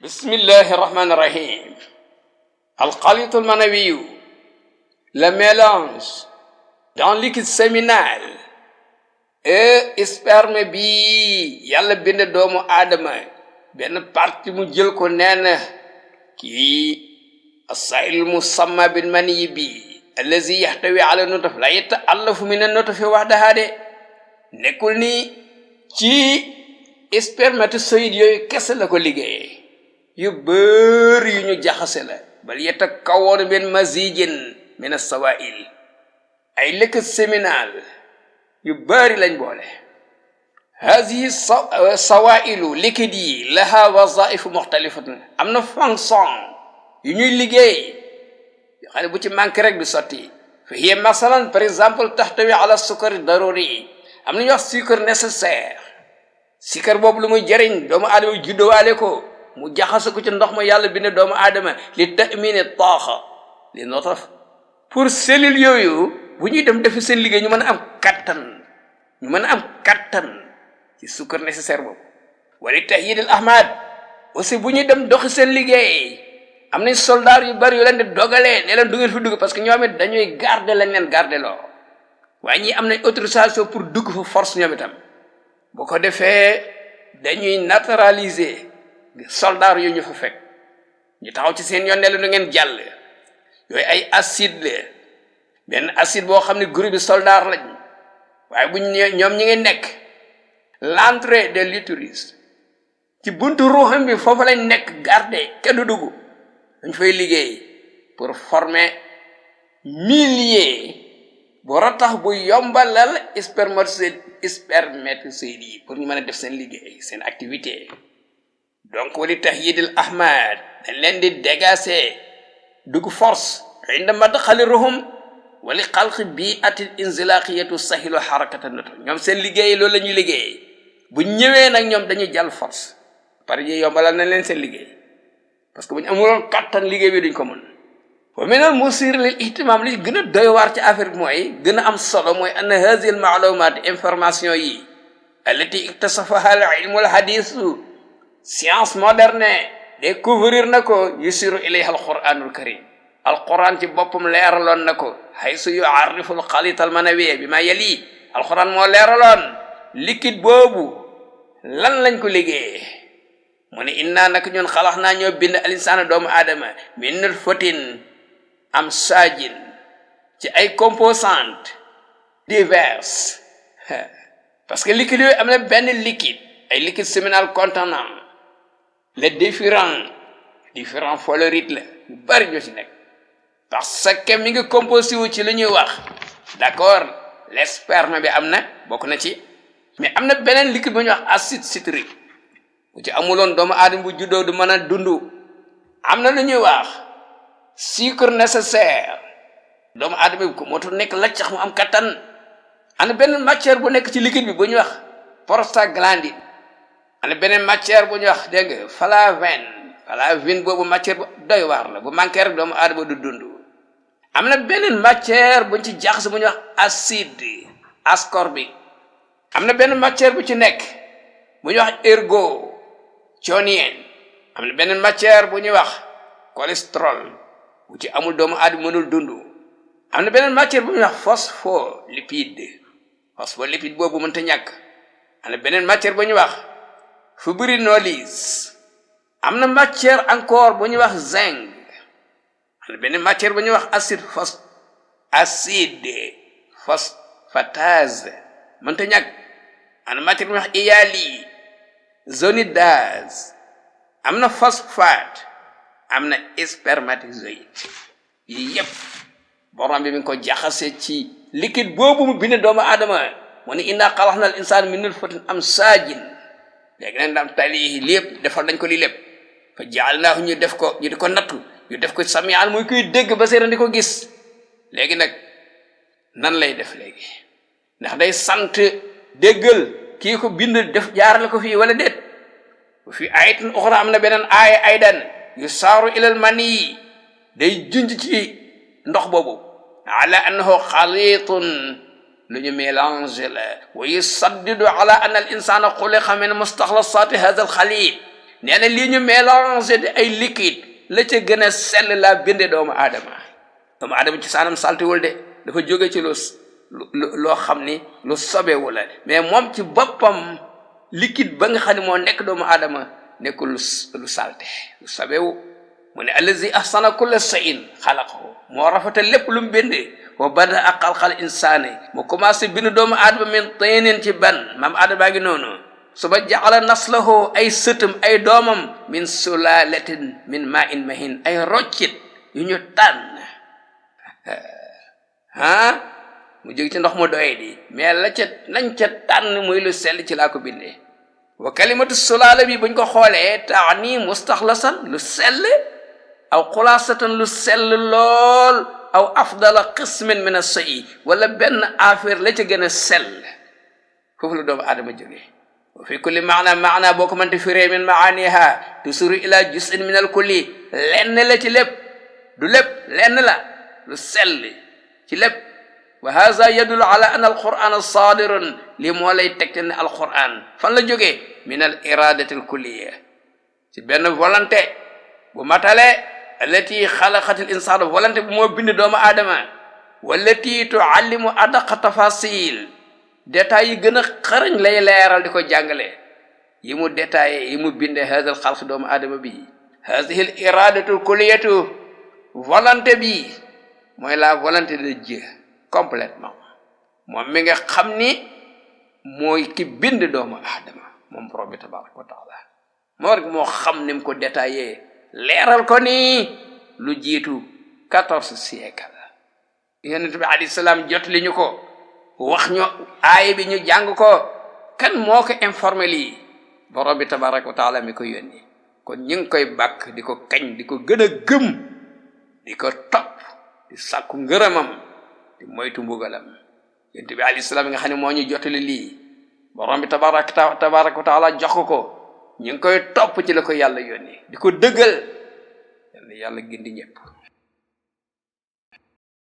بسم الله الرحمن الرحيم. الخليط المنوي، le mélange dans liquide séminal et sperme bi yàlla bind doomu aadama benn parti mu jël ko neena kii asail musamma bil mani bi allazi yahtawi ala nutf la yata'allafu min an-nutfi wahdaha de nekkul ni ci spermatozoïde yooyu kese la ko liggéeyee yu bëri yu ñu jaxase la bal yatakawwanu min mazijin min as-sawail ay liquide séminal yu bëri lañ boole hazihi sawailu liquide yi laha wazaifu muxtalifatun am na fonction yu ñuy liggéey yoo xam ne bu ci manqué rek du sotti fa hiya masalan par exemple taxtawi ala sukari daruri am na ñu wax sucre nécessaire sucre boobu lu muy jëriñ doomu aadama juddowaale ko mu jaxase ko ci ndox ma yàlla bind doomu aadama li ta'mini taaxa li notaf pour cellules yooyu bu ñuy dem defi seen liggéey ñu mën a am kattan ci sucre nécessaire boobu wali tahyid al ahmad aussi bu ñuy dem doxi seen liggéey am nañ soldat yu bari yu leen di dogalee ne leen du ngeen fi dugg parce que ñoom it dañuy garder lañ leen garder loo waaye ñi am nañ autorisation pour dugg fa force ñoom itam bu ko defee dañuy naturaliser soldat yu ñu fa fekk ñu taxaw ci seen yoon ne la du ngeen jàll yooyu ay acide la benn acide boo xam ne groupe bi soldat lañ waaye bu ñoom ñi ngi nekk l'entrée de l'utérus ci buntu ruuxam bi foofu lañ nekk garder kenn du dugg dañ fay liggéey pour former milliers bu ratax bu yombalal spermatozoïdes yi pour ñu mën a def seen liggéey seen activité donc wali tahyidil ahmad dañ leen di dégager dugg force inda madxali ruhum wali xalqi bi atil inzilaqiyatu sahilu harakatan nut ñoom seen liggéey loolu la ñuy liggéey bu ñëwee nag ñoom dañuy jàll force par yi yombalal nañ leen seen liggéey parce que bu ñu amuloon kattan liggéey bi duñ ko mën wa minal musir lil ihtimam li gën a doy waar ci affaire bi mooy gën a am solo mooy anna hazihi al maalumat information yi allati iktasafaha al ilmu al hadisu science moderne découvrir na ko yusiru ilayha al quranul karim al quran ci boppam leeraloon na ko haysu yu'arrifu al xalit al manawi bi ma yali al quran moo leeraloon liquide boobu lan lañ ko liggéey mu ne inna nag ñun xalax naa ñoo bind al insana doomu aadama min nutfatin am saajin ci ay composantes diverses parce que liquide yooyu am na benn liquide ay liquide séminal contenant les différents fluorides la yu bari ñoo ci nekk parce que mi ngi composé wu ci lu ñuy wax d'accord le sperme bi am na bokk na ci mais am na beneen liquide bu ñuy wax acide citrique bu ci amuloon doomu aadama bu juddoo du mën a dund am na lu ñuy wax sucre nécessaire doomu aadama bi ko moo tax nekk laccax mu am kattan am na beneen matière bu nekk ci liquide bi bu ñuy wax prostaglandine am na beneen matière bu ñuy wax dégg nga flavine boobu matière bu doy waar la bu manqué rek doomu aadama du dund am na beneen matière buñ ci jaxase bu ñuy wax acide ascorbique am na benn matière bu ci nekk bu ñuy wax ergothionienne am na beneen matière bu ñuy wax cholestérol bu ci amul doomu aadama mënul dund am na beneen matière bu ñuy wax phospholipide boobu mënta ñàkk am na beneen matière bu ñuy wax fibrinolyse am na matière encore bu ñuy wax zinc am na beneen matière bu ñuy wax acide phosphatase mënta ñàkk am na matière bu ñuy wax hyaluronidase am na phosphate am na spermatozoïde yi yëpp borom bi mi ngi ko jaxase ci liquide boobu mu bind doomu aadama mu ne inna xalaqna al insana min nutfatin amsaajin léegi nag daam talihi lépp defal nañ ko lii lépp fa jaalnaahu ñu def ko ñu di ko nattu ñu def ko samian muy koy dégg ba seera di ko gis léegi nag nan lay def léegi ndax day sant déggal kii ko bind def jaarale ko fii wala déet fi ayatin uxra am na beneen aaya aydan yu saaru ilal mani day junj ci ndox boobu ala annahu xalitun lu ñu mélange la wa yusaddidu ala anna al insana xuliqa min mustaxlasati hada al xalit nee na lii ñu mélangé di ay liquide la ca gën a sell laa binde doomu aadama ci saanam saltiwul de dafa jóge ci loo xam ni lu sobewu la mais moom ci boppam liquide ba nga xam ne moo nekk doomu aadama nekkul lu salte lu sobewu mu ne allazi ahsana kulla shay'in xalaqahu moo rafetal lépp lu mu bindee wa bada a xalqal insaani mu commencé bind doomu aadama min tinin ci ban maam aadama ngi noonu suba jaxala naslahu ay sëtam ay doomam min sulalatin min ma in mahin ay roccit yu ñu tànn mu jóg ci ndox mu doye di mais nañ ca tànn muy lu sell ci laa ko bindee wa kalimatu sulaala bi buñ ko xoolee taani mustaxlasan lu sell aw xulaasatan lu sell lool aw afdala qismin min as-sayyi wala benn affaire la ca gën a sell foofu la doomu aadama jógee wa fi kulli maana boo ko mënti firee min maaniha tusuru ila juz'in min al kulli lenn la ci lépp du lépp lenn la lu sell ci lépp wa hadha yadullu ala anna al-qur'ana sadirun lii moo lay tegte ne al-qur'an fan la jógee min al iradati al kulliya ci benn volonté bu matale allati xalaqat al insana volonté bu moo bind doomu aadama wallati tuallimu adaqa tafasil détails yi gën a xarañ lay leeral di ko jàngale yi mu détaillé yi mu binde hada al xalq doomu aadama bi hadihi al iradatu al kulliyatu volonté bi mooy la volonté de Dieu complètement moom mi nga xam ni mooy ki bind doomu aadama moom borom bi tabaraka wa taala moo rek moo xam ni mu ko détaillé leeral ko ni lu jiitu 14 siècle yonent bi alayhi salaam jot li ñu ko wax ñu aaya bi ñu jàng ko kan moo ko informé lii borom bi tabaraka wa taala mi ko yónni kon ñu ngi koy bàkk di ko kañ di ko gën a gëm di ko topp di sàkku ngërëmam di moytu mbugalam yonent bi alayhi salaam nga xam ne moo ñu jotali lii borom bi tabaraka wa taala jox ko ñu ngi koy topp ci la ko yàlla yónni di ko dëggal yàlla gindi ñëpp